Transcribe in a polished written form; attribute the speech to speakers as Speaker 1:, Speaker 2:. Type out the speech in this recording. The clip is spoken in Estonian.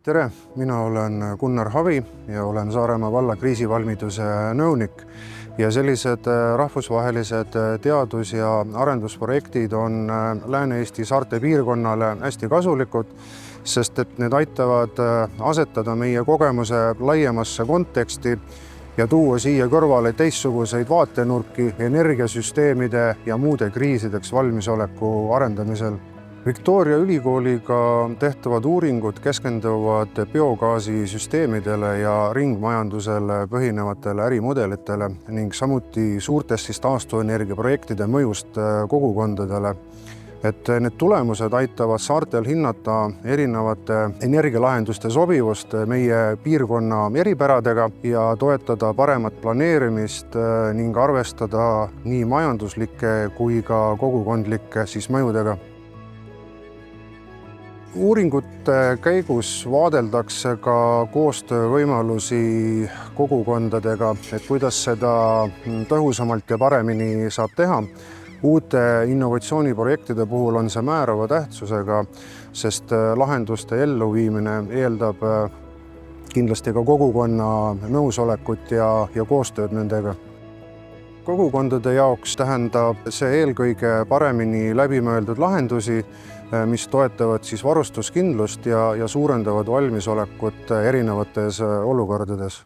Speaker 1: Tere, mina olen Gunnar Havi ja olen Saaremaa valla kriisivalmiduse nõunik. Ja sellised rahvusvahelised teadus- ja arendusprojektid on Lääne-Eesti saarte piirkonnale hästi kasulikud, sest et need aitavad asetada meie kogemuse laiemasse konteksti ja tuua siia kõrvale teistsuguseid vaatenurki energiasüsteemide ja muude kriisideks valmisoleku arendamisel. Victoria ülikooliga tehtavad uuringud keskenduvad biogaasisüsteemidele ja ringmajandusele põhinevatele ärimudelitele ning samuti suurtest taastuvenergiaprojektide mõjust kogukondadele. Et need tulemused aitavad saartel hinnata erinevate energialahenduste sobivust meie piirkonna eripäradega ja toetada paremat planeerimist ning arvestada nii majanduslike kui ka kogukondlike mõjudega. Uuringute käigus vaadeldakse ka koostöövõimalusi kogukondadega, et kuidas seda tõhusamalt ja paremini saab teha. Uute innovatsiooniprojektide puhul on see määrava tähtsusega, sest lahenduste elluviimine eeldab kindlasti ka kogukonna nõusolekut ja koostööd nendega. Kogukondade jaoks tähendab see eelkõige paremini läbimõeldud lahendusi, mis toetavad varustuskindlust ja suurendavad valmisolekut erinevates olukordades.